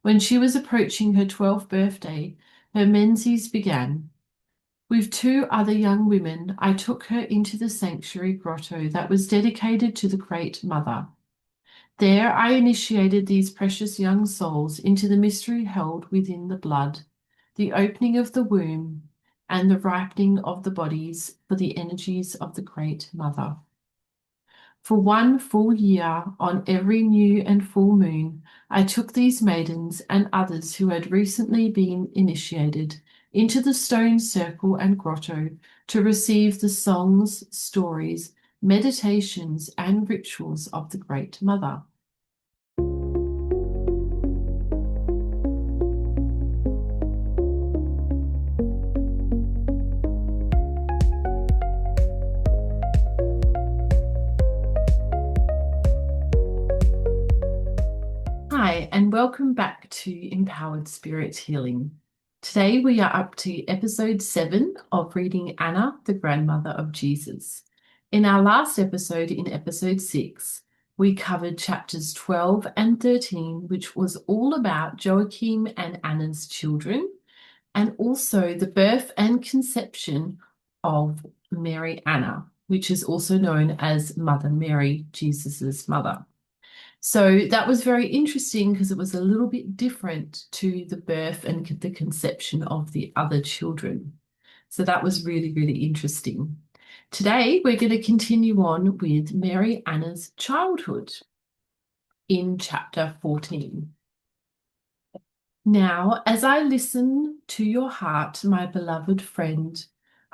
When she was approaching her 12th birthday, her menses began. With two other young women, I took her into the sanctuary grotto that was dedicated to the Great Mother. There I initiated these precious young souls into the mystery held within the blood, the opening of the womb, and the ripening of the bodies for the energies of the Great Mother. For 1 full year, on every new and full moon, I took these maidens and others who had recently been initiated into the stone circle and grotto to receive the songs, stories, meditations, and rituals of the Great Mother. Hi, and welcome back to Empowered Spirit Healing. Today we are up to episode 7 of reading Anna, the grandmother of Jesus. In our last episode, in episode 6, we covered chapters 12 and 13, which was all about Joachim and Anna's children, and also the birth and conception of Mary Anna, which is also known as Mother Mary, Jesus's mother. So that was very interesting because it was a little bit different to the birth and the conception of the other children. So that was really, really interesting. Today, we're going to continue on with Mary Anna's childhood in chapter 14. Now, as I listen to your heart, my beloved friend,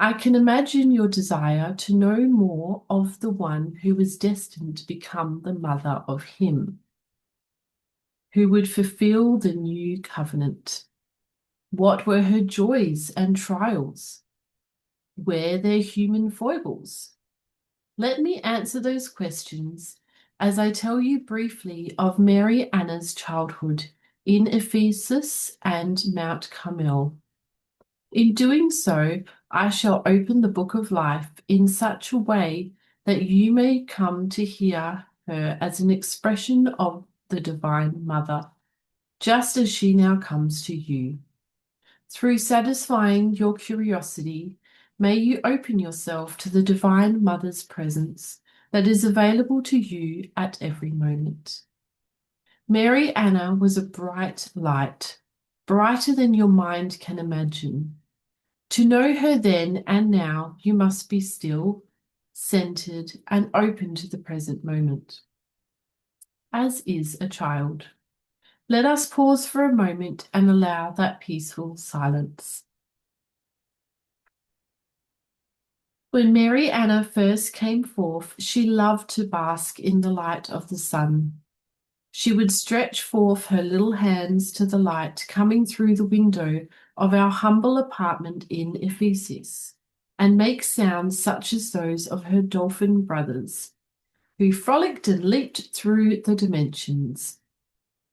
I can imagine your desire to know more of the one who was destined to become the mother of him, who would fulfill the new covenant. What were her joys and trials? Were there human foibles? Let me answer those questions as I tell you briefly of Mary Anna's childhood in Ephesus and Mount Carmel. In doing so, I shall open the book of life in such a way that you may come to hear her as an expression of the Divine Mother, just as she now comes to you. Through satisfying your curiosity, may you open yourself to the Divine Mother's presence that is available to you at every moment. Mary Anna was a bright light, brighter than your mind can imagine. To know her then and now, you must be still, centered, and open to the present moment, as is a child. Let us pause for a moment and allow that peaceful silence. When Mary Anna first came forth, she loved to bask in the light of the sun. She would stretch forth her little hands to the light coming through the window of our humble apartment in Ephesus, and make sounds such as those of her dolphin brothers, who frolicked and leaped through the dimensions.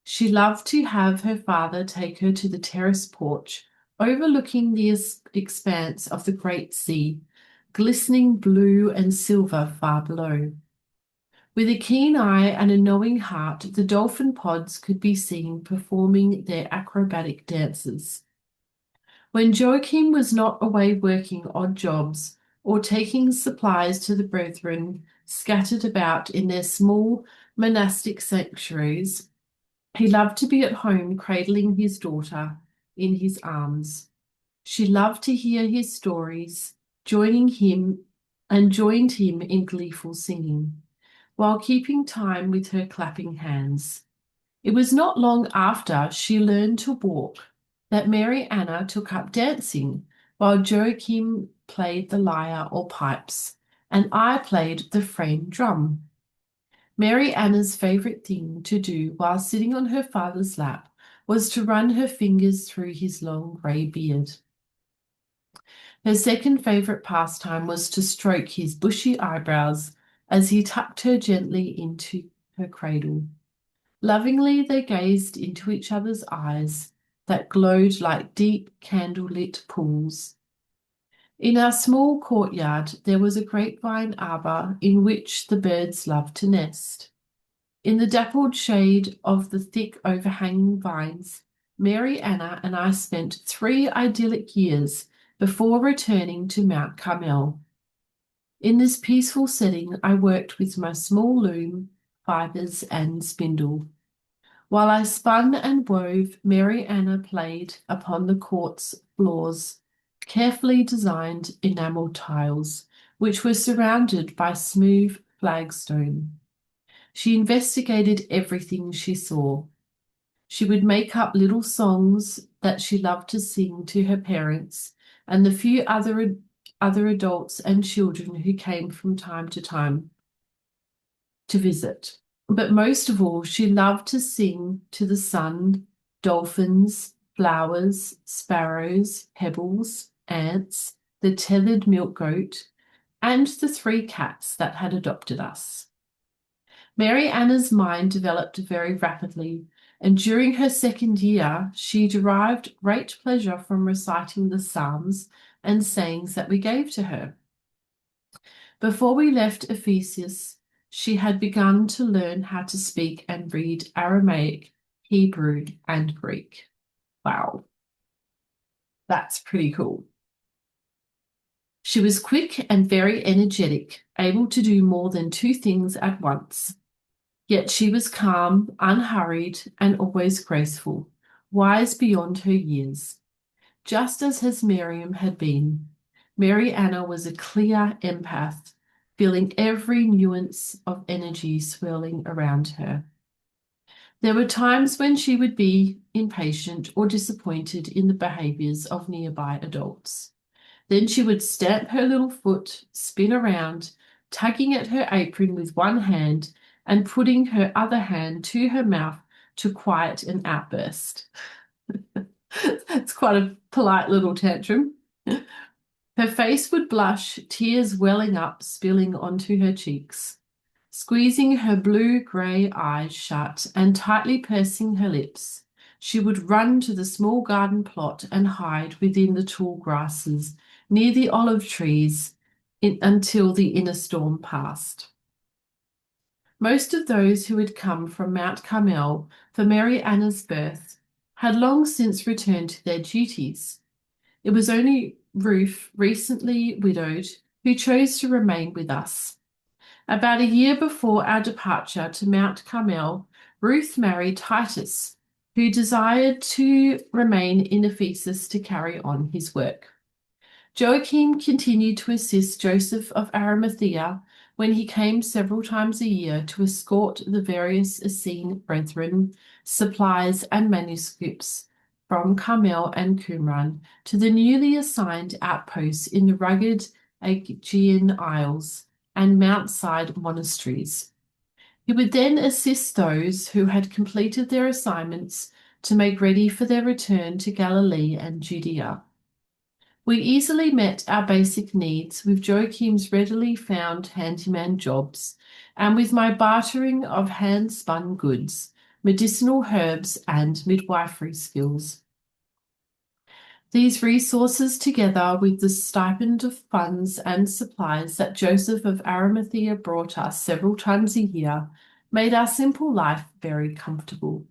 She loved to have her father take her to the terrace porch overlooking the expanse of the great sea, glistening blue and silver far below. With a keen eye and a knowing heart, the dolphin pods could be seen performing their acrobatic dances. When Joachim was not away working odd jobs or taking supplies to the brethren scattered about in their small monastic sanctuaries, he loved to be at home cradling his daughter in his arms. She loved to hear his stories, joined him in gleeful singing, while keeping time with her clapping hands. It was not long after she learned to walk that Mary Anna took up dancing, while Joachim played the lyre or pipes, and I played the frame drum. Mary Anna's favourite thing to do while sitting on her father's lap was to run her fingers through his long grey beard. Her second favourite pastime was to stroke his bushy eyebrows as he tucked her gently into her cradle. Lovingly they gazed into each other's eyes that glowed like deep candle-lit pools. In our small courtyard there was a grapevine arbour in which the birds loved to nest. In the dappled shade of the thick overhanging vines, Mary Anna and I spent 3 idyllic years before returning to Mount Carmel. In this peaceful setting, I worked with my small loom, fibers, and spindle. While I spun and wove, Mary Anna played upon the quartz floors, carefully designed enamel tiles, which were surrounded by smooth flagstone. She investigated everything she saw. She would make up little songs that she loved to sing to her parents and the few other adults and children who came from time to time to visit. But most of all, she loved to sing to the sun, dolphins, flowers, sparrows, pebbles, ants, the tethered milk goat, and the 3 cats that had adopted us. Mary Anna's mind developed very rapidly, and during her second year, she derived great pleasure from reciting the psalms and sayings that we gave to her. Before we left Ephesus, she had begun to learn how to speak and read Aramaic, Hebrew, and Greek. Wow, that's pretty cool. She was quick and very energetic, able to do more than 2 things at once. Yet she was calm, unhurried, and always graceful, wise beyond her years. Just as Miriam had been, Mary Anna was a clear empath, feeling every nuance of energy swirling around her. There were times when she would be impatient or disappointed in the behaviors of nearby adults. Then she would stamp her little foot, spin around, tugging at her apron with one hand and putting her other hand to her mouth to quiet an outburst. That's quite a polite little tantrum. Her face would blush, tears welling up, spilling onto her cheeks. Squeezing her blue-grey eyes shut and tightly pursing her lips, she would run to the small garden plot and hide within the tall grasses near the olive trees until the inner storm passed. Most of those who had come from Mount Carmel for Mary Anna's birth had long since returned to their duties. It was only Ruth, recently widowed, who chose to remain with us. About a year before our departure to Mount Carmel, Ruth married Titus, who desired to remain in Ephesus to carry on his work. Joachim continued to assist Joseph of Arimathea when he came several times a year to escort the various Essene brethren, supplies, and manuscripts from Carmel and Qumran to the newly assigned outposts in the rugged Aegean Isles and mount-side monasteries. He would then assist those who had completed their assignments to make ready for their return to Galilee and Judea. We easily met our basic needs with Joachim's readily found handyman jobs and with my bartering of hand-spun goods, medicinal herbs, and midwifery skills. These resources, together with the stipend of funds and supplies that Joseph of Arimathea brought us several times a year, made our simple life very comfortable.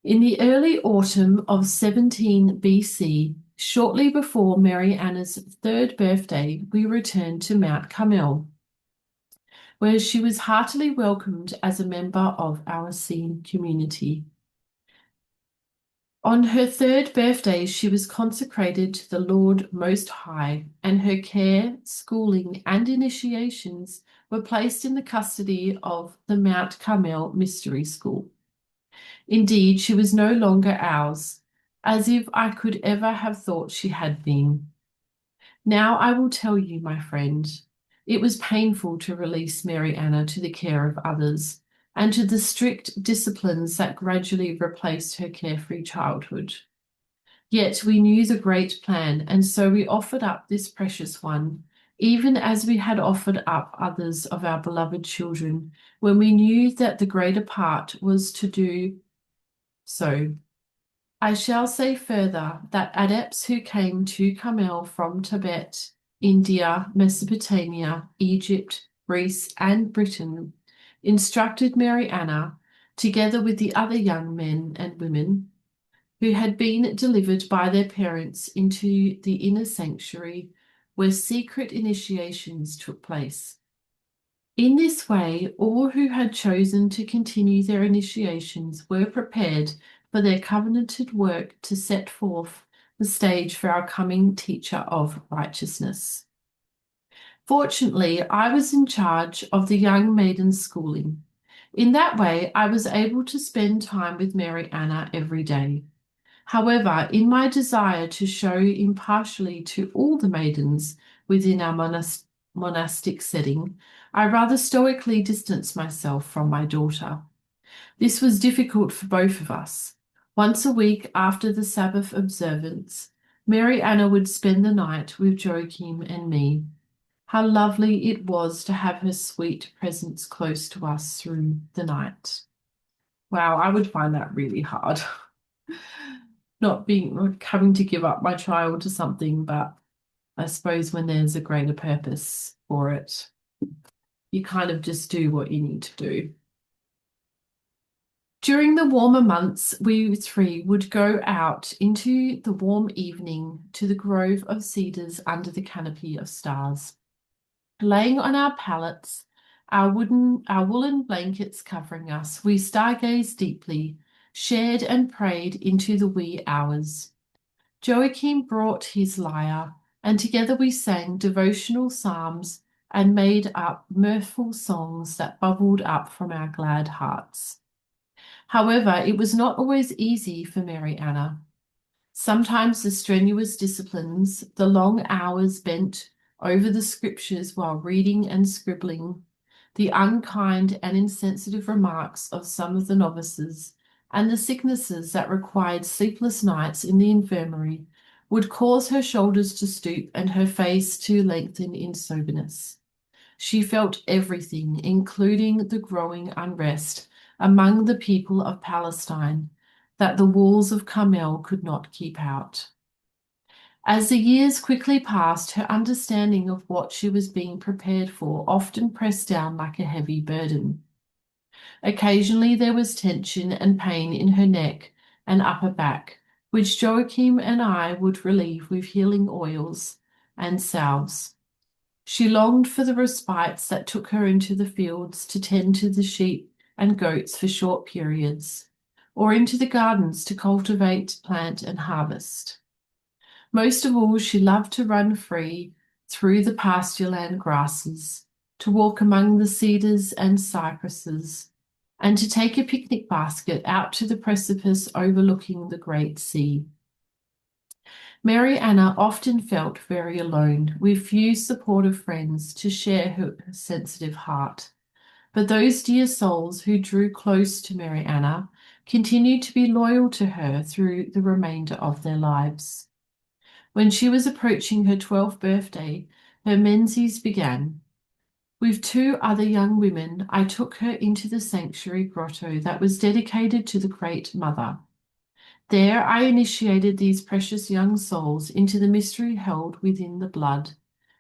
In the early autumn of 17 BC, shortly before Mary Anna's 3rd birthday, we returned to Mount Carmel, where she was heartily welcomed as a member of our Essene community. On her 3rd birthday, she was consecrated to the Lord Most High, and her care, schooling, and initiations were placed in the custody of the Mount Carmel Mystery School. Indeed, she was no longer ours, as if I could ever have thought she had been. Now I will tell you, my friend, it was painful to release Mary Anna to the care of others and to the strict disciplines that gradually replaced her carefree childhood. Yet we knew the great plan, and so we offered up this precious one, even as we had offered up others of our beloved children, when we knew that the greater part was to do so. I shall say further that adepts who came to Carmel from Tibet, India, Mesopotamia, Egypt, Greece, and Britain instructed Mary Anna, together with the other young men and women who had been delivered by their parents into the inner sanctuary where secret initiations took place. In this way, all who had chosen to continue their initiations were prepared for their covenanted work to set forth the stage for our coming teacher of righteousness. Fortunately, I was in charge of the young maiden's schooling. In that way, I was able to spend time with Mary Anna every day. However, in my desire to show impartially to all the maidens within our monastic setting, I rather stoically distanced myself from my daughter. This was difficult for both of us. Once a week after the Sabbath observance, Mary Anna would spend the night with Joachim and me. How lovely it was to have her sweet presence close to us through the night. Wow, I would find that really hard. Not having to give up my child to something, but I suppose when there's a greater purpose for it, you kind of just do what you need to do. During the warmer months, we three would go out into the warm evening to the grove of cedars under the canopy of stars. Laying on our pallets, our woolen blankets covering us, we stargazed deeply, shared and prayed into the wee hours. Joachim brought his lyre, and together we sang devotional psalms and made up mirthful songs that bubbled up from our glad hearts. However, it was not always easy for Mary Anna. Sometimes the strenuous disciplines, the long hours spent over the scriptures while reading and scribbling, the unkind and insensitive remarks of some of the novices, and the sicknesses that required sleepless nights in the infirmary would cause her shoulders to stoop and her face to lengthen in soberness. She felt everything, including the growing unrest among the people of Palestine that the walls of Carmel could not keep out. As the years quickly passed, her understanding of what she was being prepared for often pressed down like a heavy burden. Occasionally there was tension and pain in her neck and upper back, which Joachim and I would relieve with healing oils and salves. She longed for the respites that took her into the fields to tend to the sheep and goats for short periods, or into the gardens to cultivate, plant, and harvest. Most of all, she loved to run free through the pastureland grasses, to walk among the cedars and cypresses, and to take a picnic basket out to the precipice overlooking the great sea. Mary Anna often felt very alone, with few supportive friends to share her sensitive heart. But those dear souls who drew close to Mary Anna continued to be loyal to her through the remainder of their lives. When she was approaching her 12th birthday, her menses began. With two other young women, I took her into the sanctuary grotto that was dedicated to the Great Mother. There I initiated these precious young souls into the mystery held within the blood,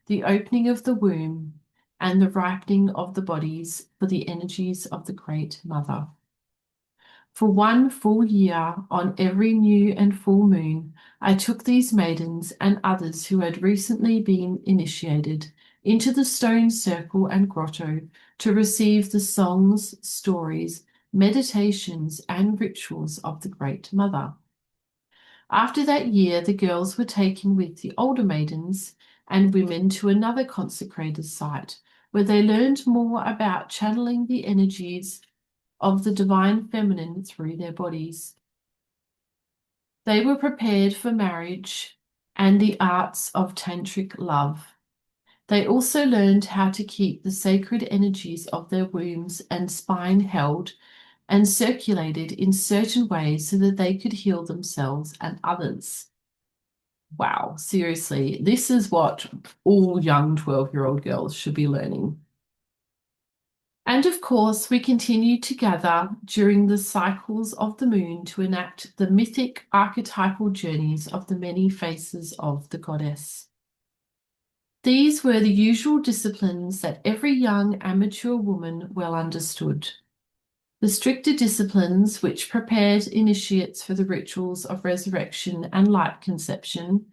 the opening of the womb, and the ripening of the bodies for the energies of the Great Mother. For 1 full year, on every new and full moon, I took these maidens and others who had recently been initiated into the stone circle and grotto to receive the songs, stories, meditations, and rituals of the Great Mother. After that year, the girls were taken with the older maidens and women to another consecrated site, where they learned more about channeling the energies of the divine feminine through their bodies. They were prepared for marriage and the arts of tantric love. They also learned how to keep the sacred energies of their wombs and spine held and circulated in certain ways so that they could heal themselves and others. Wow, seriously, this is what all young 12-year-old girls should be learning. And of course, we continue to gather during the cycles of the moon to enact the mythic archetypal journeys of the many faces of the goddess. These were the usual disciplines that every young amateur woman well understood. The stricter disciplines which prepared initiates for the rituals of resurrection and light conception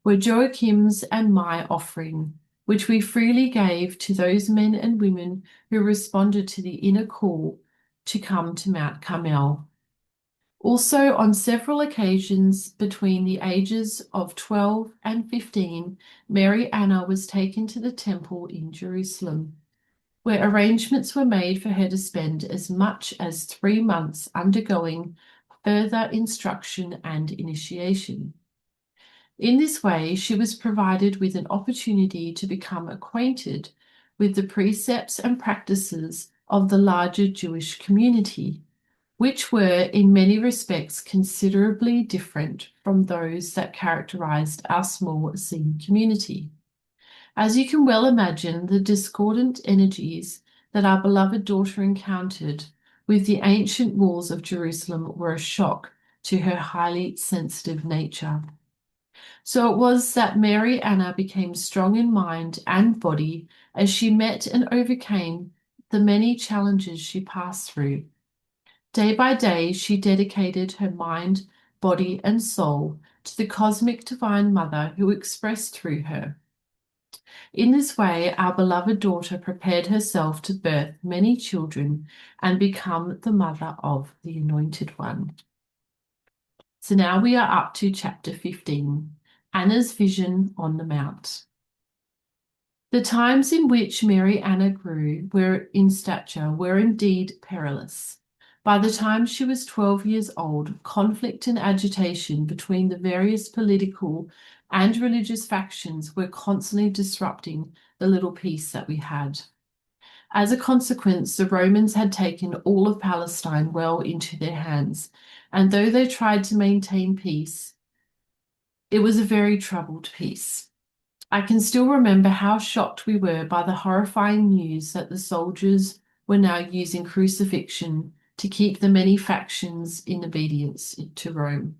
were Joachim's and my offering, which we freely gave to those men and women who responded to the inner call to come to Mount Carmel. Also, on several occasions between the ages of 12 and 15, Mary Anna was taken to the temple in Jerusalem, where arrangements were made for her to spend as much as 3 months undergoing further instruction and initiation. In this way, she was provided with an opportunity to become acquainted with the precepts and practices of the larger Jewish community, which were in many respects considerably different from those that characterized our small Essene community. As you can well imagine, the discordant energies that our beloved daughter encountered with the ancient walls of Jerusalem were a shock to her highly sensitive nature. So it was that Mary Anna became strong in mind and body as she met and overcame the many challenges she passed through. Day by day, she dedicated her mind, body, and soul to the cosmic divine mother who expressed through her. In this way, our beloved daughter prepared herself to birth many children and become the mother of the Anointed One. So now we are up to chapter 15, Anna's vision on the Mount. The times in which Mary Anna grew in stature were indeed perilous. By the time she was 12 years old, conflict and agitation between the various political and religious factions were constantly disrupting the little peace that we had. As a consequence, the Romans had taken all of Palestine well into their hands, and though they tried to maintain peace, it was a very troubled peace. I can still remember how shocked we were by the horrifying news that the soldiers were now using crucifixion to keep the many factions in obedience to Rome.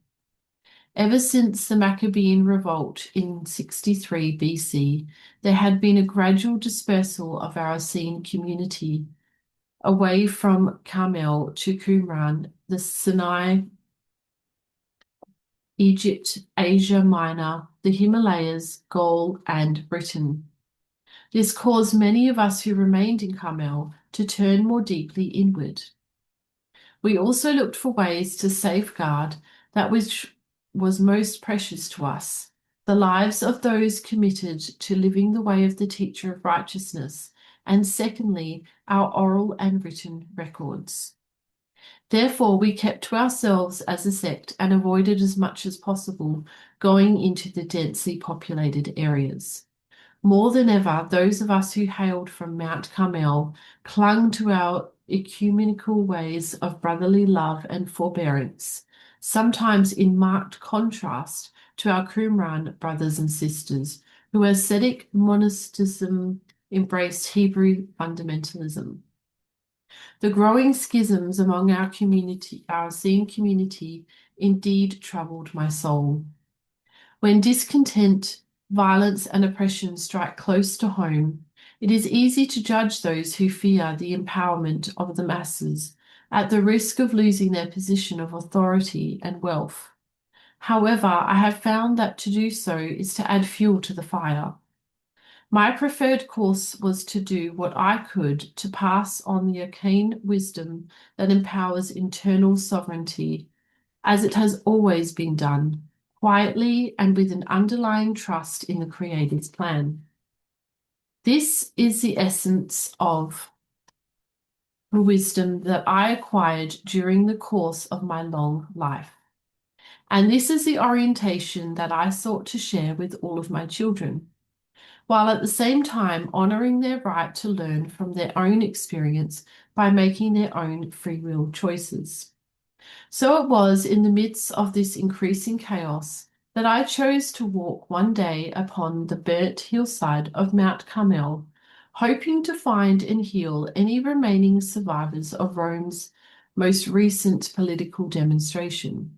Ever since the Maccabean revolt in 63 BC, there had been a gradual dispersal of our Essene community away from Carmel to Qumran, the Sinai, Egypt, Asia Minor, the Himalayas, Gaul, and Britain. This caused many of us who remained in Carmel to turn more deeply inward. We also looked for ways to safeguard that which was most precious to us, the lives of those committed to living the way of the teacher of righteousness, and secondly, our oral and written records. Therefore, we kept to ourselves as a sect and avoided as much as possible going into the densely populated areas. More than ever, those of us who hailed from Mount Carmel clung to our ecumenical ways of brotherly love and forbearance, sometimes in marked contrast to our Qumran brothers and sisters, who ascetic monasticism embraced Hebrew fundamentalism. The growing schisms among our community, our Essene community, indeed troubled my soul. When discontent, violence, and oppression strike close to home, it is easy to judge those who fear the empowerment of the masses at the risk of losing their position of authority and wealth. However, I have found that to do so is to add fuel to the fire. My preferred course was to do what I could to pass on the arcane wisdom that empowers internal sovereignty, as it has always been done, quietly and with an underlying trust in the Creator's plan. This is the essence of the wisdom that I acquired during the course of my long life. And this is the orientation that I sought to share with all of my children, while at the same time honoring their right to learn from their own experience by making their own free will choices. So it was in the midst of this increasing chaos that I chose to walk one day upon the burnt hillside of Mount Carmel, hoping to find and heal any remaining survivors of Rome's most recent political demonstration.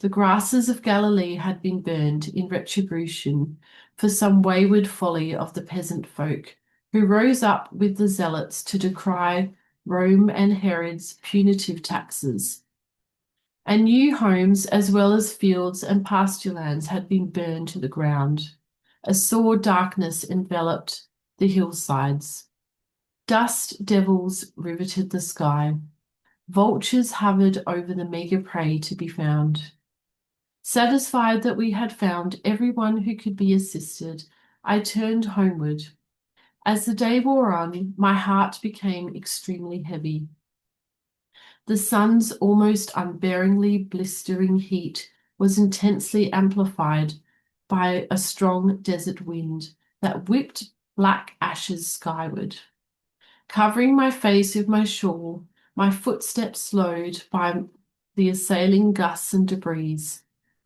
The grasses of Galilee had been burned in retribution for some wayward folly of the peasant folk, who rose up with the zealots to decry Rome and Herod's punitive taxes. And new homes, as well as fields and pasture lands, had been burned to the ground. A sore darkness enveloped the hillsides. Dust devils riveted the sky. Vultures hovered over the meagre prey to be found. Satisfied that we had found everyone who could be assisted, I turned homeward. As the day wore on, my heart became extremely heavy. The sun's almost unbearingly blistering heat was intensely amplified by a strong desert wind that whipped black ashes skyward. Covering my face with my shawl, my footsteps slowed by the assailing gusts and debris.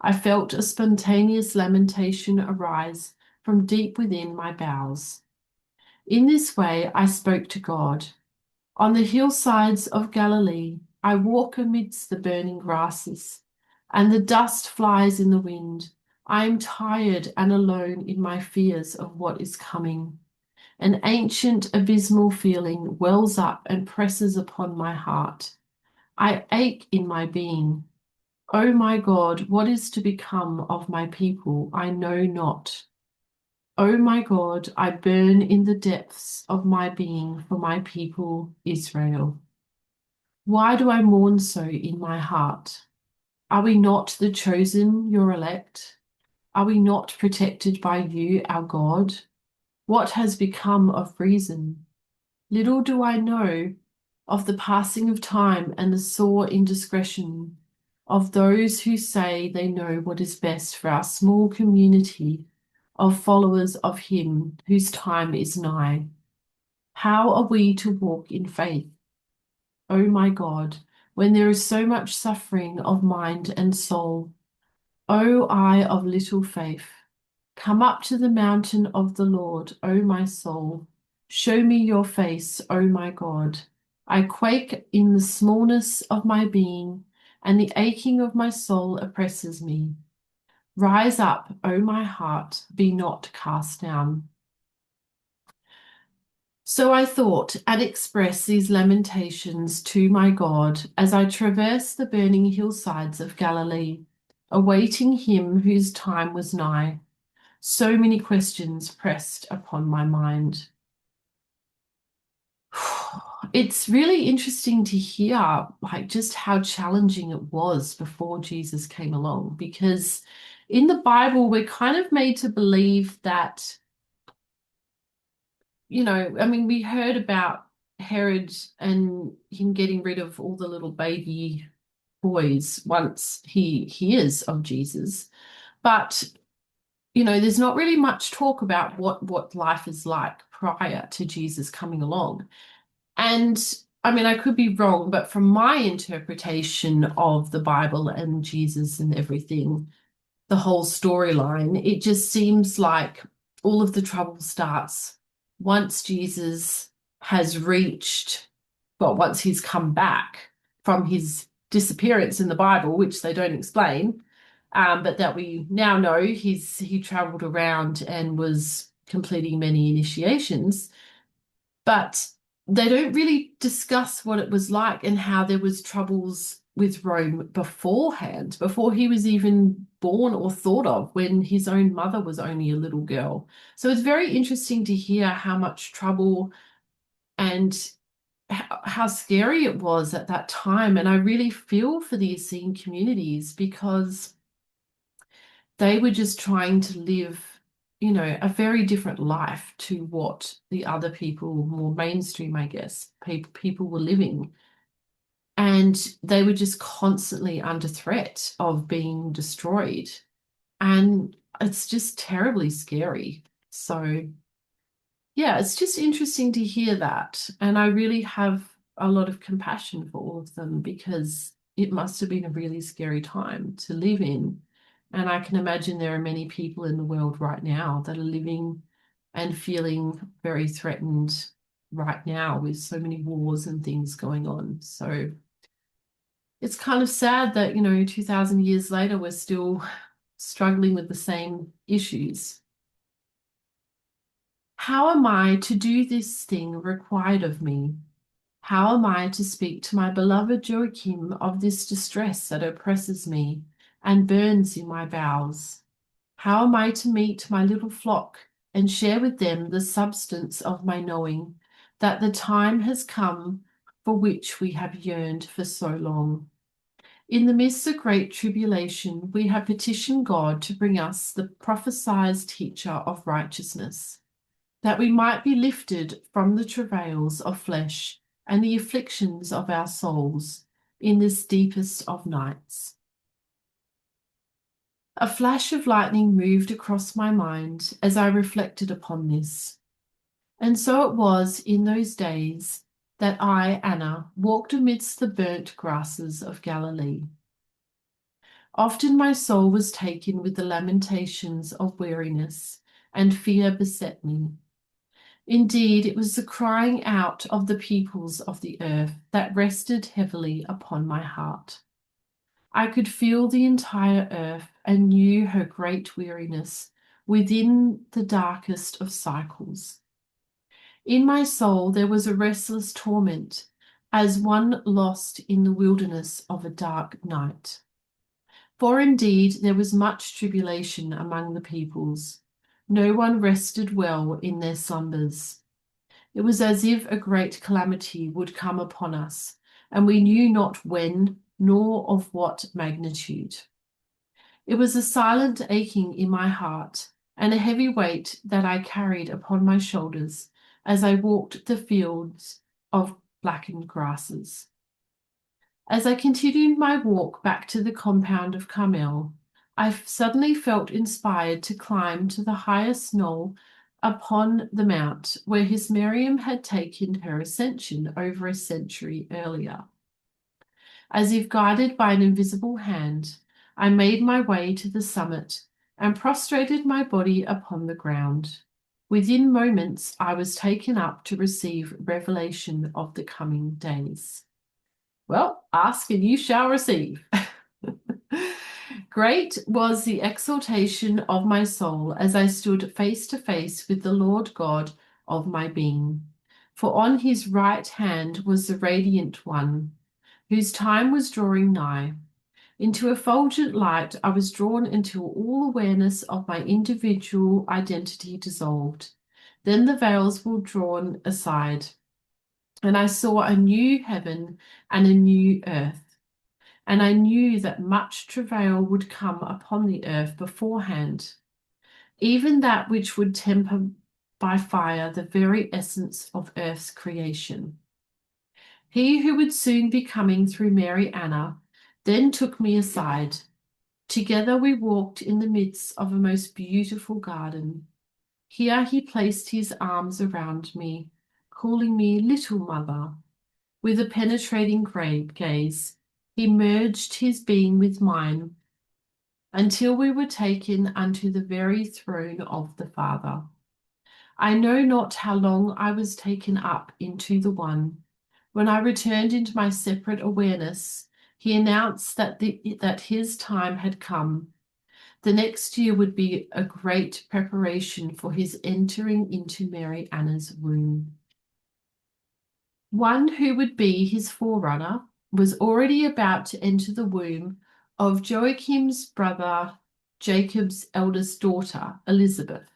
I felt a spontaneous lamentation arise from deep within my bowels. In this way I spoke to God. On the hillsides of Galilee, I walk amidst the burning grasses, and the dust flies in the wind. I am tired and alone in my fears of what is coming. An ancient abysmal feeling wells up and presses upon my heart. I ache in my being. O my God, what is to become of my people? I know not. O my God, I burn in the depths of my being for my people, Israel. Why do I mourn so in my heart? Are we not the chosen, your elect? Are we not protected by you, our God? What has become of reason? Little do I know of the passing of time and the sore indiscretion of those who say they know what is best for our small community of followers of Him whose time is nigh. How are we to walk in faith? O my God, when there is so much suffering of mind and soul? O eye of little faith, come up to the mountain of the Lord, O my soul. Show me your face, O my God. I quake in the smallness of my being, and the aching of my soul oppresses me. Rise up, O my heart, be not cast down. So I thought and expressed these lamentations to my God as I traversed the burning hillsides of Galilee, awaiting him whose time was nigh. So many questions pressed upon my mind. It's really interesting to hear like just how challenging it was before Jesus came along, because in the Bible we're kind of made to believe that, I mean, we heard about Herod and him getting rid of all the little baby boys once he hears of Jesus. But, there's not really much talk about what life is like prior to Jesus coming along. And I mean, I could be wrong, but from my interpretation of the Bible and Jesus and everything, the whole storyline, it just seems like all of the trouble starts once Jesus has reached, well, once he's come back from his disappearance in the Bible, which they don't explain, but that we now know he traveled around and was completing many initiations, but they don't really discuss what it was like and how there was troubles with Rome beforehand, before he was even born or thought of, when his own mother was only a little girl. So it's very interesting to hear how much trouble and how scary it was at that time. And I really feel for the Essene communities, because they were just trying to live, a very different life to what the other people, more mainstream, I guess, people were living. And they were just constantly under threat of being destroyed. And it's just terribly scary. So, yeah, it's just interesting to hear that. And I really have a lot of compassion for all of them, because it must have been a really scary time to live in. And I can imagine there are many people in the world right now that are living and feeling very threatened right now with so many wars and things going on. So, It's kind of sad that, 2000 years later, we're still struggling with the same issues. How am I to do this thing required of me? How am I to speak to my beloved Joachim of this distress that oppresses me and burns in my bowels? How am I to meet my little flock and share with them the substance of my knowing that the time has come for which we have yearned for so long? In the midst of great tribulation, we have petitioned God to bring us the prophesied teacher of righteousness, that we might be lifted from the travails of flesh and the afflictions of our souls in this deepest of nights. A flash of lightning moved across my mind as I reflected upon this. And so it was in those days that I, Anna, walked amidst the burnt grasses of Galilee. Often my soul was taken with the lamentations of weariness, and fear beset me. Indeed, it was the crying out of the peoples of the earth that rested heavily upon my heart. I could feel the entire earth and knew her great weariness within the darkest of cycles. In my soul there was a restless torment, as one lost in the wilderness of a dark night. For indeed there was much tribulation among the peoples. No one rested well in their slumbers. It was as if a great calamity would come upon us, and we knew not when nor of what magnitude. It was a silent aching in my heart, and a heavy weight that I carried upon my shoulders as I walked the fields of blackened grasses. As I continued my walk back to the compound of Carmel, I suddenly felt inspired to climb to the highest knoll upon the mount where his Miriam had taken her ascension over a century earlier. As if guided by an invisible hand, I made my way to the summit and prostrated my body upon the ground. Within moments, I was taken up to receive revelation of the coming days. Well, ask and you shall receive. Great was the exaltation of my soul as I stood face to face with the Lord God of my being. For on his right hand was the radiant one, whose time was drawing nigh. Into effulgent light I was drawn until all awareness of my individual identity dissolved. Then the veils were drawn aside, and I saw a new heaven and a new earth. And I knew that much travail would come upon the earth beforehand, even that which would temper by fire the very essence of earth's creation. He who would soon be coming through Mary Anna then took me aside. Together we walked in the midst of a most beautiful garden. Here he placed his arms around me, calling me little mother. With a penetrating gaze, he merged his being with mine until we were taken unto the very throne of the Father. I know not how long I was taken up into the one. When I returned into my separate awareness, he announced that his time had come. The next year would be a great preparation for his entering into Mary Anna's womb. One who would be his forerunner was already about to enter the womb of Joachim's brother Jacob's eldest daughter, Elizabeth,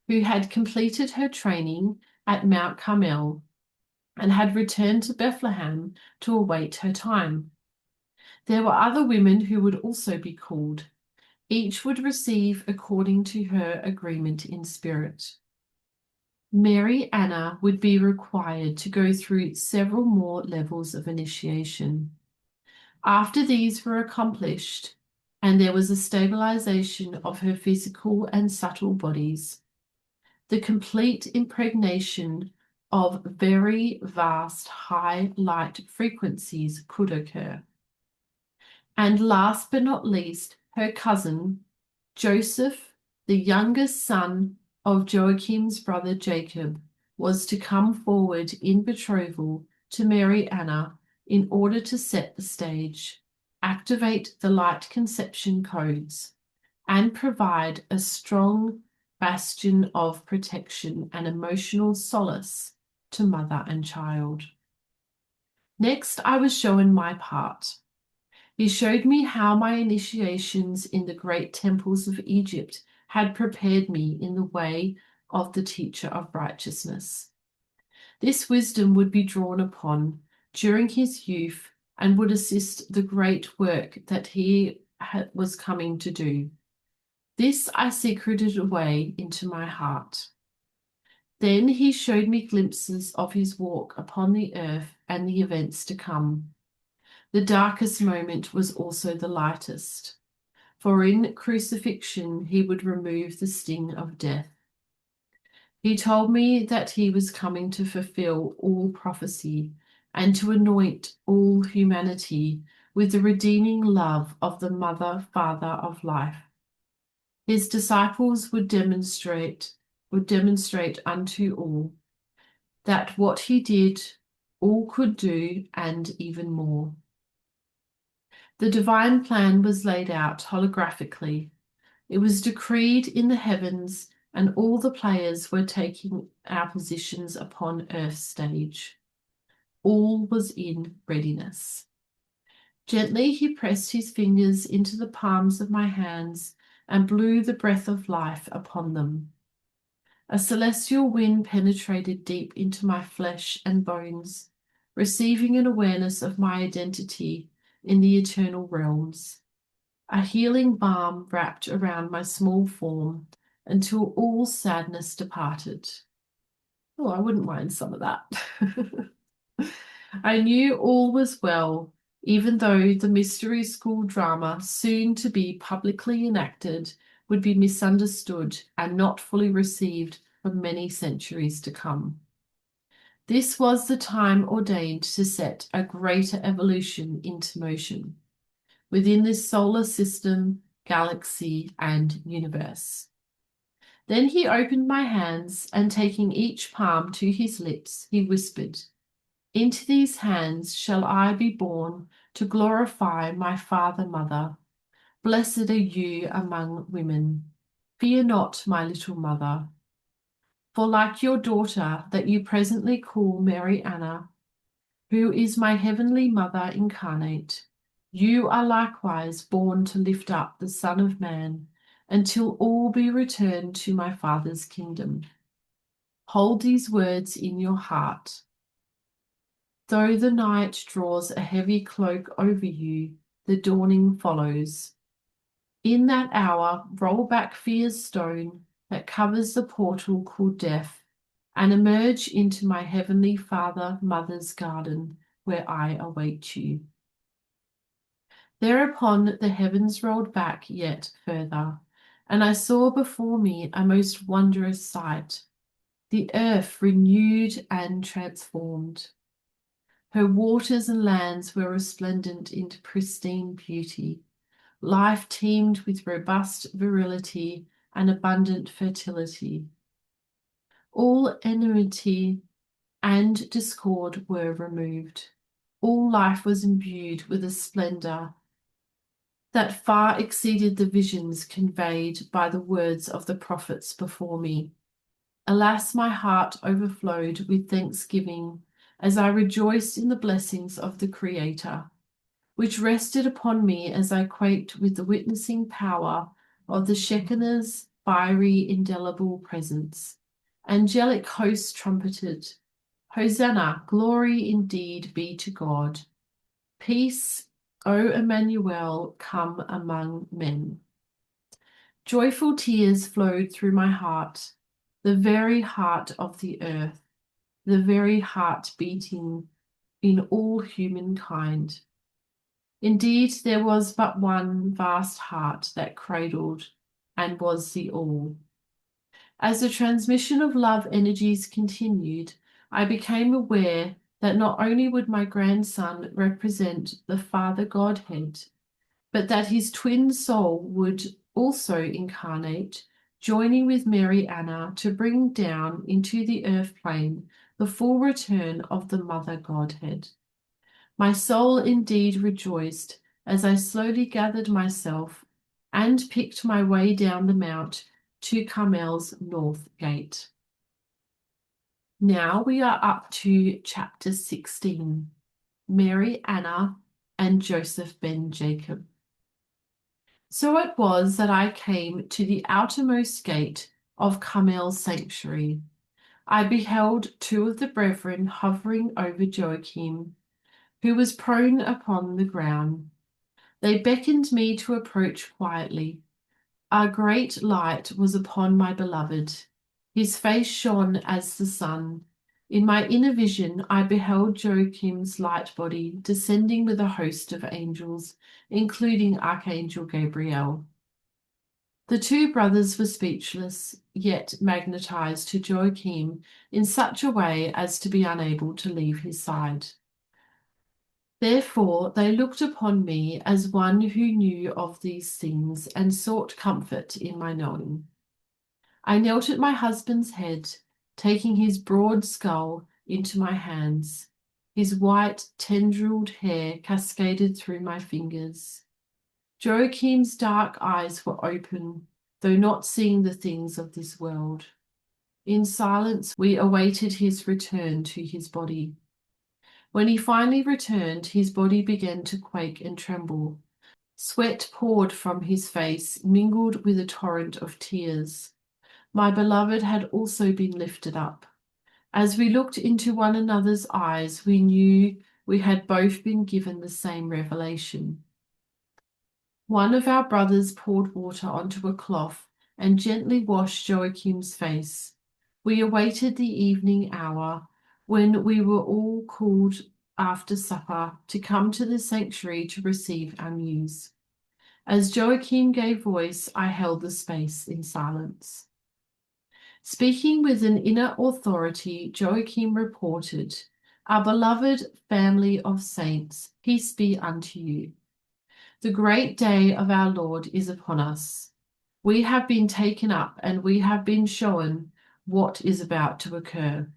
who had completed her training at Mount Carmel and had returned to Bethlehem to await her time. There were other women who would also be called. Each would receive according to her agreement in spirit. Mary Anna would be required to go through several more levels of initiation. After these were accomplished, and there was a stabilization of her physical and subtle bodies, the complete impregnation of very vast high light frequencies could occur. And last but not least, her cousin, Joseph, the youngest son of Joachim's brother Jacob, was to come forward in betrothal to Mary Anna in order to set the stage, activate the light conception codes, and provide a strong bastion of protection and emotional solace to mother and child. Next, I was shown my part. He showed me how my initiations in the great temples of Egypt had prepared me in the way of the teacher of righteousness. This wisdom would be drawn upon during his youth and would assist the great work that he was coming to do. This I secreted away into my heart. Then he showed me glimpses of his walk upon the earth and the events to come. The darkest moment was also the lightest, for in crucifixion he would remove the sting of death. He told me that he was coming to fulfill all prophecy and to anoint all humanity with the redeeming love of the Mother, Father of life. His disciples would demonstrate unto all that what he did, all could do, and even more. The divine plan was laid out holographically. It was decreed in the heavens, and all the players were taking our positions upon Earth's stage. All was in readiness. Gently he pressed his fingers into the palms of my hands and blew the breath of life upon them. A celestial wind penetrated deep into my flesh and bones, receiving an awareness of my identity in the eternal realms. A healing balm wrapped around my small form until all sadness departed. Oh, I wouldn't mind some of that. I knew all was well, even though the mystery school drama, soon to be publicly enacted, would be misunderstood and not fully received for many centuries to come. This was the time ordained to set a greater evolution into motion within this solar system, galaxy, and universe. Then he opened my hands, and taking each palm to his lips, he whispered, "Into these hands shall I be born to glorify my Father, Mother. Blessed are you among women. Fear not, my little mother. For like your daughter that you presently call Mary Anna, who is my heavenly mother incarnate, you are likewise born to lift up the Son of Man until all be returned to my Father's kingdom. Hold these words in your heart. Though the night draws a heavy cloak over you, the dawning follows. In that hour, roll back fear's stone that covers the portal called death, and emerge into my heavenly Father, Mother's garden, where I await you." Thereupon the heavens rolled back yet further, and I saw before me a most wondrous sight, the earth renewed and transformed. Her waters and lands were resplendent into pristine beauty. Life teemed with robust virility and abundant fertility. All enmity and discord were removed. All life was imbued with a splendor that far exceeded the visions conveyed by the words of the prophets before me. Alas, my heart overflowed with thanksgiving as I rejoiced in the blessings of the Creator, which rested upon me as I quaked with the witnessing power of the Shekinah's fiery, indelible presence. Angelic hosts trumpeted, "Hosanna, glory indeed be to God. Peace, O Emmanuel, come among men." Joyful tears flowed through my heart, the very heart of the earth, the very heart beating in all humankind. Indeed, there was but one vast heart that cradled and was the all. As the transmission of love energies continued, I became aware that not only would my grandson represent the Father Godhead, but that his twin soul would also incarnate, joining with Mary Anna to bring down into the earth plane the full return of the Mother Godhead. My soul indeed rejoiced as I slowly gathered myself and picked my way down the mount to Carmel's north gate. Now we are up to chapter 16, Mary, Anna, and Joseph ben Jacob. So it was that I came to the outermost gate of Carmel's sanctuary. I beheld two of the brethren hovering over Joachim, who was prone upon the ground. They beckoned me to approach quietly. A great light was upon my beloved. His face shone as the sun. In my inner vision, I beheld Joachim's light body descending with a host of angels, including Archangel Gabriel. The two brothers were speechless, yet magnetized to Joachim in such a way as to be unable to leave his side. Therefore they looked upon me as one who knew of these things and sought comfort in my knowing. I knelt at my husband's head, taking his broad skull into my hands. His white, tendrilled hair cascaded through my fingers. Joachim's dark eyes were open, though not seeing the things of this world. In silence we awaited his return to his body. When he finally returned, his body began to quake and tremble. Sweat poured from his face, mingled with a torrent of tears. My beloved had also been lifted up. As we looked into one another's eyes, we knew we had both been given the same revelation. One of our brothers poured water onto a cloth and gently washed Joachim's face. We awaited the evening hour, when we were all called after supper to come to the sanctuary to receive our news. As Joachim gave voice, I held the space in silence. Speaking with an inner authority, Joachim reported, "Our beloved family of saints, peace be unto you. The great day of our Lord is upon us. We have been taken up and we have been shown what is about to occur.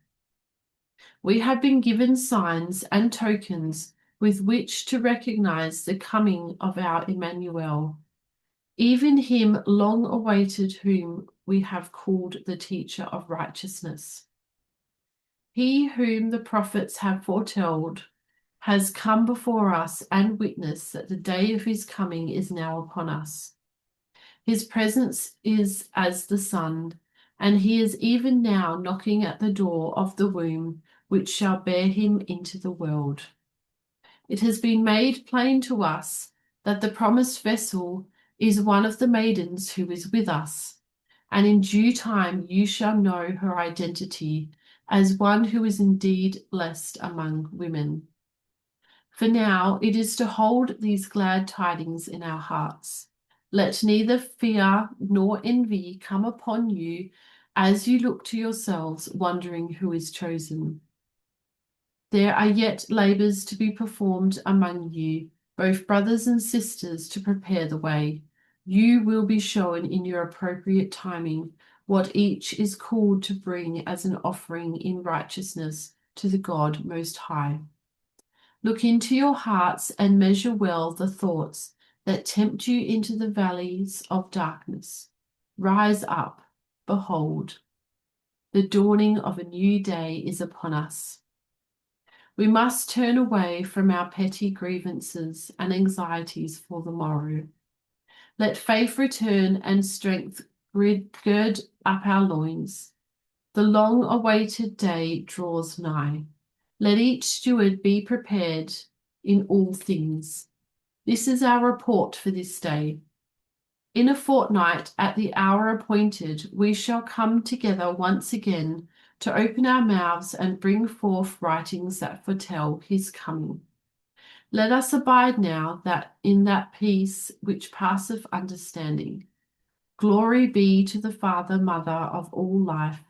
We have been given signs and tokens with which to recognize the coming of our Emmanuel, even him long awaited whom we have called the teacher of righteousness. He whom the prophets have foretold has come before us and witnessed that the day of his coming is now upon us. His presence is as the sun, and he is even now knocking at the door of the womb which shall bear him into the world. It has been made plain to us that the promised vessel is one of the maidens who is with us, and in due time you shall know her identity as one who is indeed blessed among women. For now it is to hold these glad tidings in our hearts. Let neither fear nor envy come upon you as you look to yourselves, wondering who is chosen. There are yet labors to be performed among you, both brothers and sisters, to prepare the way. You will be shown in your appropriate timing what each is called to bring as an offering in righteousness to the God Most High. Look into your hearts and measure well the thoughts that tempt you into the valleys of darkness. Rise up, behold, the dawning of a new day is upon us. We must turn away from our petty grievances and anxieties for the morrow. Let faith return and strength gird up our loins. The long-awaited day draws nigh. Let each steward be prepared in all things. This is our report for this day. In a fortnight, at the hour appointed, we shall come together once again to open our mouths and bring forth writings that foretell his coming. Let us abide now that in that peace which passeth understanding. Glory be to the Father, Mother of all life,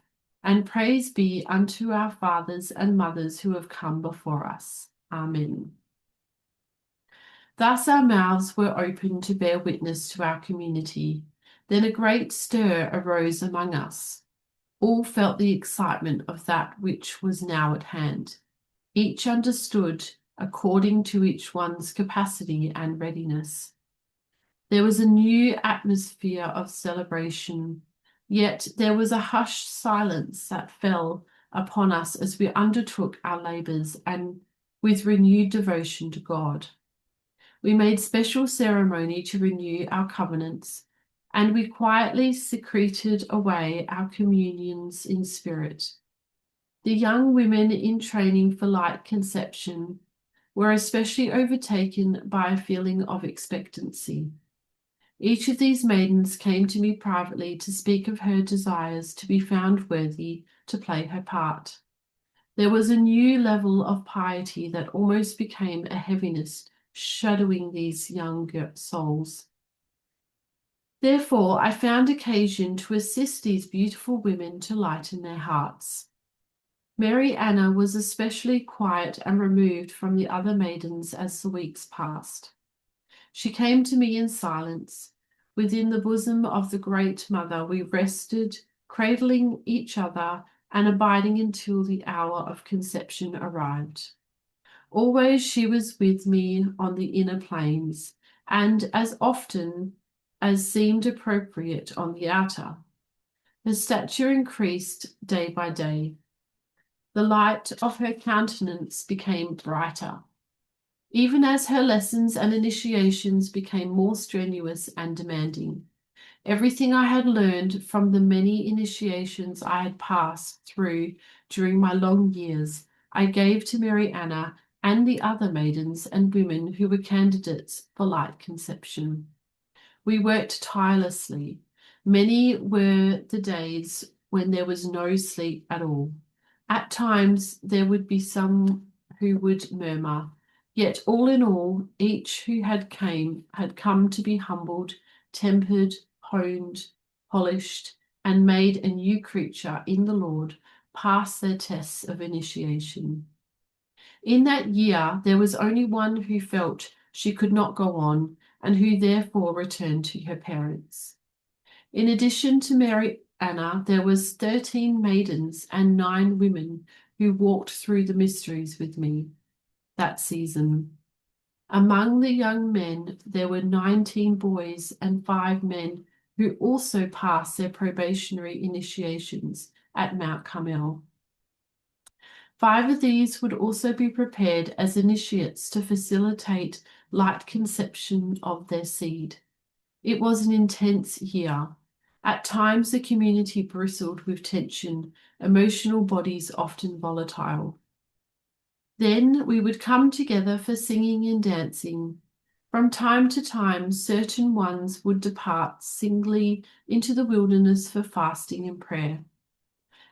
and praise be unto our fathers and mothers who have come before us. Amen. Thus our mouths were opened to bear witness to our community. Then a great stir arose among us. All felt the excitement of that which was now at hand. Each understood according to each one's capacity and readiness. There was a new atmosphere of celebration, yet there was a hushed silence that fell upon us as we undertook our labours and with renewed devotion to God. We made special ceremony to renew our covenants, and we quietly secreted away our communions in spirit. The young women in training for light conception were especially overtaken by a feeling of expectancy. Each of these maidens came to me privately to speak of her desires to be found worthy to play her part. There was a new level of piety that almost became a heaviness shadowing these young souls. Therefore, I found occasion to assist these beautiful women to lighten their hearts. Mary Anna was especially quiet and removed from the other maidens as the weeks passed. She came to me in silence. Within the bosom of the Great Mother we rested, cradling each other and abiding until the hour of conception arrived. Always she was with me on the inner planes, and as often as seemed appropriate on the outer. Her stature increased day by day. The light of her countenance became brighter, even as her lessons and initiations became more strenuous and demanding. Everything I had learned from the many initiations I had passed through during my long years, I gave to Mary Anna and the other maidens and women who were candidates for light conception. We worked tirelessly. Many were the days when there was no sleep at all. At times there would be some who would murmur, yet all in all, each who had come to be humbled, tempered, honed, polished, and made a new creature in the Lord, pass their tests of initiation. In that year there was only one who felt she could not go on, and who therefore returned to her parents. In addition to Mary Anna, there was 13 maidens and 9 women who walked through the mysteries with me that season. Among the young men, there were 19 boys and 5 men who also passed their probationary initiations at Mount Carmel. 5 of these would also be prepared as initiates to facilitate light conception of their seed. It was an intense year. At times, the community bristled with tension, emotional bodies often volatile. Then we would come together for singing and dancing. From time to time, certain ones would depart singly into the wilderness for fasting and prayer.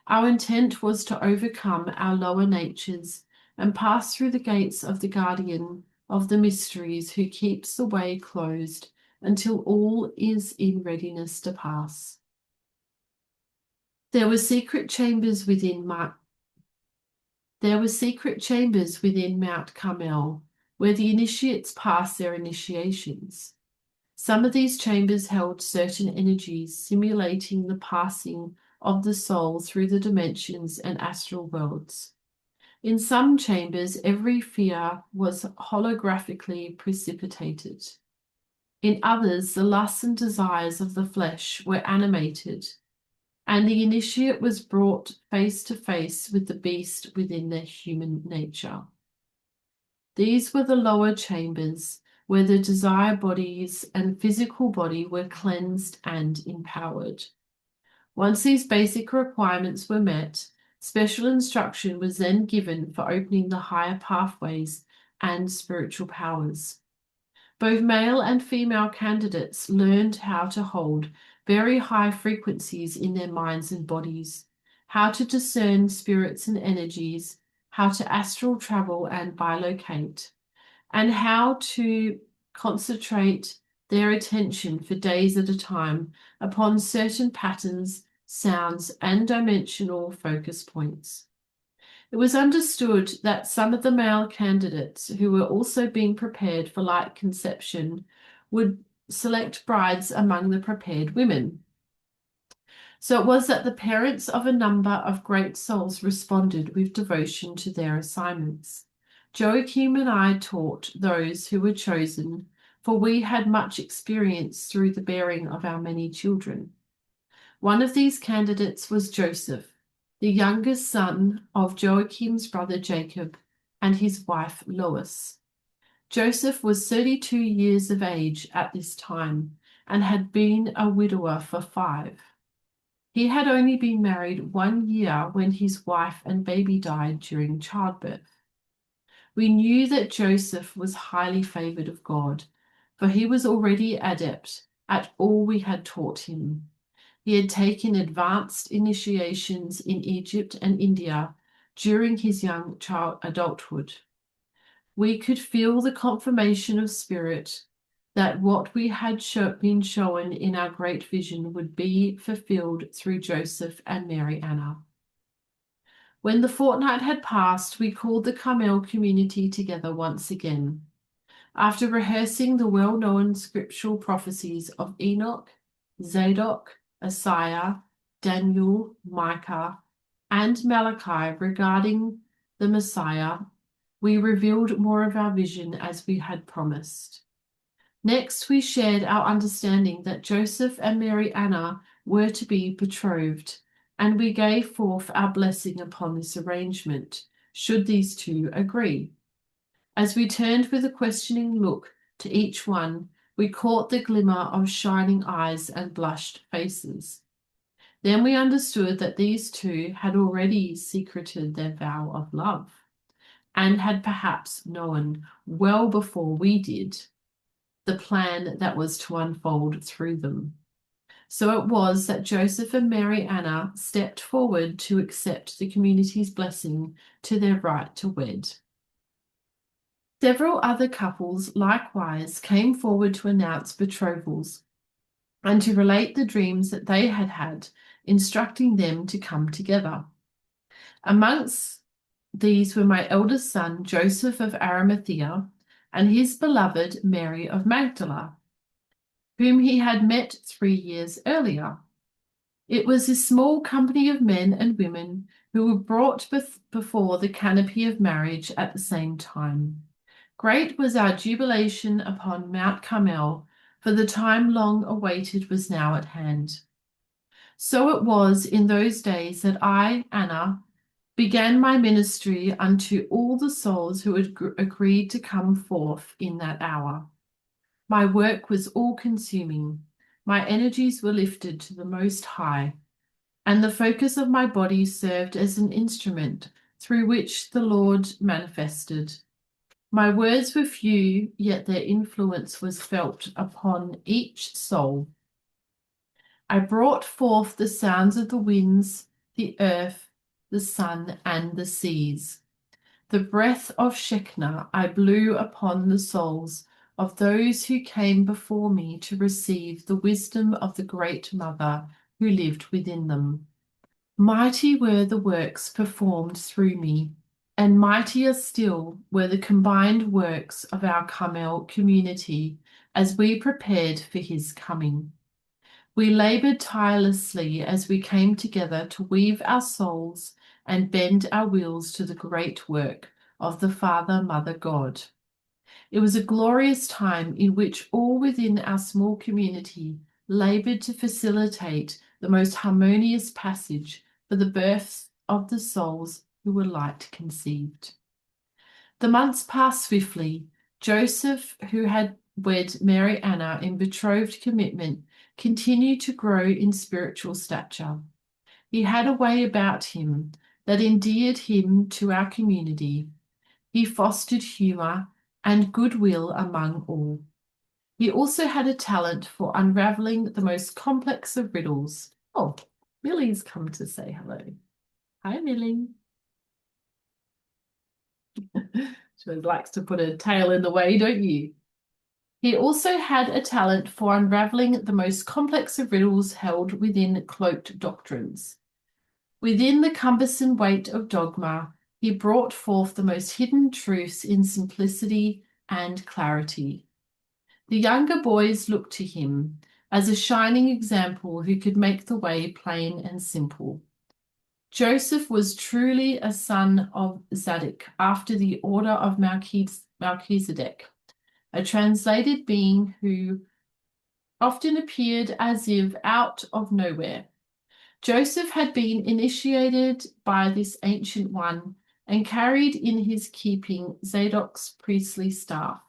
Our intent was to overcome our lower natures and pass through the gates of the guardian of the mysteries who keeps the way closed until all is in readiness to pass. There were secret chambers within Mount Carmel where the initiates passed their initiations. Some of these chambers held certain energies simulating the passing of the soul through the dimensions and astral worlds. In some chambers, every fear was holographically precipitated. In others, the lusts and desires of the flesh were animated, and the initiate was brought face to face with the beast within their human nature. These were the lower chambers, where the desire bodies and physical body were cleansed and empowered. Once these basic requirements were met, special instruction was then given for opening the higher pathways and spiritual powers. Both male and female candidates learned how to hold very high frequencies in their minds and bodies, how to discern spirits and energies, how to astral travel and bilocate, and how to concentrate their attention for days at a time upon certain patterns, sounds, and dimensional focus points. It was understood that some of the male candidates who were also being prepared for light conception would select brides among the prepared women. So it was that the parents of a number of great souls responded with devotion to their assignments. Joachim and I taught those who were chosen, for we had much experience through the bearing of our many children. One of these candidates was Joseph, the youngest son of Joachim's brother Jacob and his wife Lois. Joseph was 32 years of age at this time and had been a widower for 5. He had only been married 1 year when his wife and baby died during childbirth. We knew that Joseph was highly favored of God, for he was already adept at all we had taught him. He had taken advanced initiations in Egypt and India during his young adulthood. We could feel the confirmation of spirit that what we had been shown in our great vision would be fulfilled through Joseph and Mary Anna. When the fortnight had passed, we called the Carmel community together once again. After rehearsing the well-known scriptural prophecies of Enoch, Zadok, Isaiah, Daniel, Micah, and Malachi regarding the Messiah, we revealed more of our vision as we had promised. Next, we shared our understanding that Joseph and Mary Anna were to be betrothed, and we gave forth our blessing upon this arrangement, should these two agree. As we turned with a questioning look to each one, we caught the glimmer of shining eyes and blushed faces. Then we understood that these two had already secreted their vow of love, and had perhaps known well before we did the plan that was to unfold through them. So it was that Joseph and Mary Anna stepped forward to accept the community's blessing to their right to wed. Several other couples likewise came forward to announce betrothals and to relate the dreams that they had had, instructing them to come together. Amongst these were my eldest son, Joseph of Arimathea, and his beloved Mary of Magdala, whom he had met 3 years earlier. It was a small company of men and women who were brought before the canopy of marriage at the same time. Great was our jubilation upon Mount Carmel, for the time long awaited was now at hand. So it was in those days that I, Anna, began my ministry unto all the souls who had agreed to come forth in that hour. My work was all-consuming. My energies were lifted to the Most High, and the focus of my body served as an instrument through which the Lord manifested. My words were few, yet their influence was felt upon each soul. I brought forth the sounds of the winds, the earth, the sun, and the seas. The breath of Shekinah I blew upon the souls of those who came before me to receive the wisdom of the Great Mother who lived within them. Mighty were the works performed through me, and mightier still were the combined works of our Carmel community as we prepared for his coming. We labored tirelessly as we came together to weave our souls and bend our wills to the great work of the Father, Mother, God. It was a glorious time in which all within our small community labored to facilitate the most harmonious passage for the birth of the souls who were light conceived. The months passed swiftly. Joseph, who had wed Mary Anna in betrothed commitment, continued to grow in spiritual stature. He had a way about him that endeared him to our community. He fostered humor and goodwill among all. He also had a talent for unraveling the most complex of riddles. Oh, Millie's come to say hello. Hi, Millie. She likes to put a tail in the way, don't you? He also had a talent for unraveling the most complex of riddles held within cloaked doctrines. Within the cumbersome weight of dogma, he brought forth the most hidden truths in simplicity and clarity. The younger boys looked to him as a shining example who could make the way plain and simple. Joseph was truly a son of Zadok after the order of Melchizedek, a translated being who often appeared as if out of nowhere. Joseph had been initiated by this ancient one and carried in his keeping Zadok's priestly staff.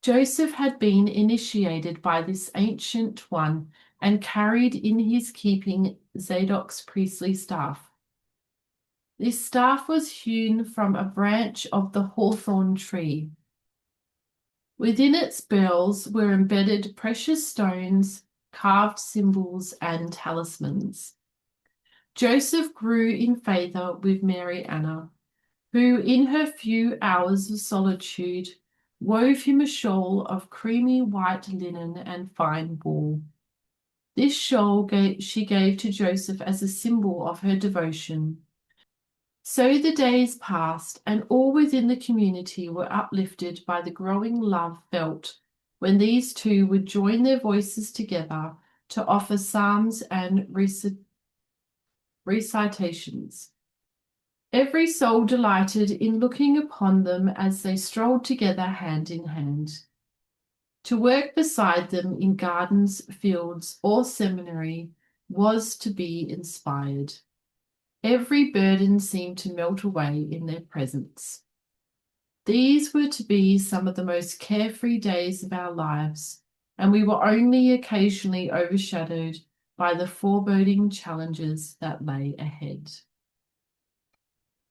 Joseph had been initiated by this ancient one and carried in his keeping Zadok's priestly staff. This staff was hewn from a branch of the hawthorn tree. Within its bells were embedded precious stones, carved symbols, and talismans. Joseph grew in favor with Mary Anna, who in her few hours of solitude wove him a shawl of creamy white linen and fine wool. This shawl she gave to Joseph as a symbol of her devotion. So the days passed, and all within the community were uplifted by the growing love felt when these two would join their voices together to offer psalms and recitations. Every soul delighted in looking upon them as they strolled together hand in hand. To work beside them in gardens, fields, or seminary was to be inspired. Every burden seemed to melt away in their presence. These were to be some of the most carefree days of our lives, and we were only occasionally overshadowed by the foreboding challenges that lay ahead.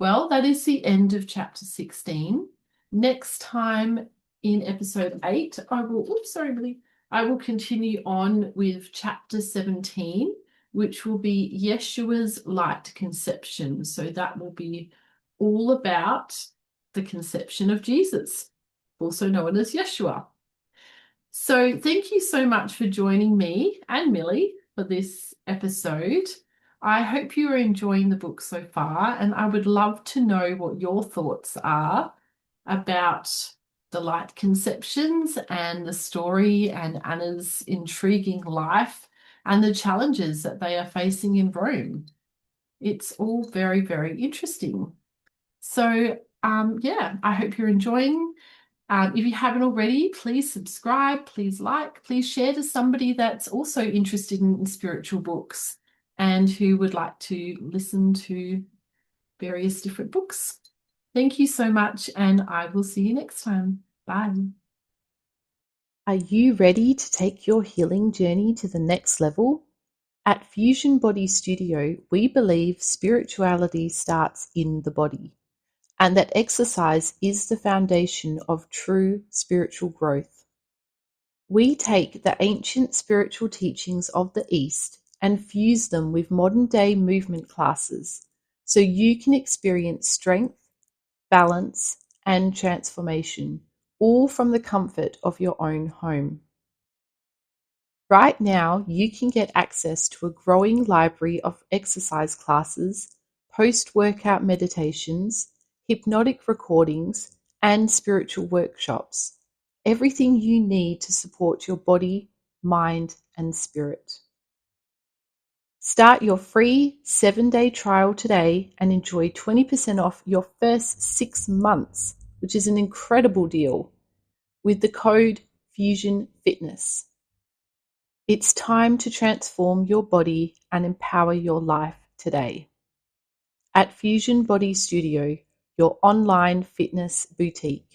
Well, that is the end of chapter 16. Next time in episode 8, I will continue on with chapter 17, which will be Yeshua's light conception. So that will be all about the conception of Jesus, also known as Yeshua. So thank you so much for joining me and Millie for this episode. I hope you are enjoying the book so far, and I would love to know what your thoughts are about the light conceptions and the story and Anna's intriguing life and the challenges that they are facing in Rome. It's all very, very interesting. So, I hope you're enjoying. If you haven't already, please subscribe, please like, please share to somebody that's also interested in spiritual books and who would like to listen to various different books. Thank you so much, and I will see you next time. Bye. Are you ready to take your healing journey to the next level? At Fusion Body Studio, we believe spirituality starts in the body, and that exercise is the foundation of true spiritual growth. We take the ancient spiritual teachings of the East and fuse them with modern-day movement classes so you can experience strength, balance, and transformation, all from the comfort of your own home. Right now, you can get access to a growing library of exercise classes, post-workout meditations, hypnotic recordings, and spiritual workshops. Everything you need to support your body, mind, and spirit. Start your free 7-day trial today and enjoy 20% off your first 6 months, which is an incredible deal, with the code FUSIONFITNESS. It's time to transform your body and empower your life today. At Fusion Body Studio, your online fitness boutique.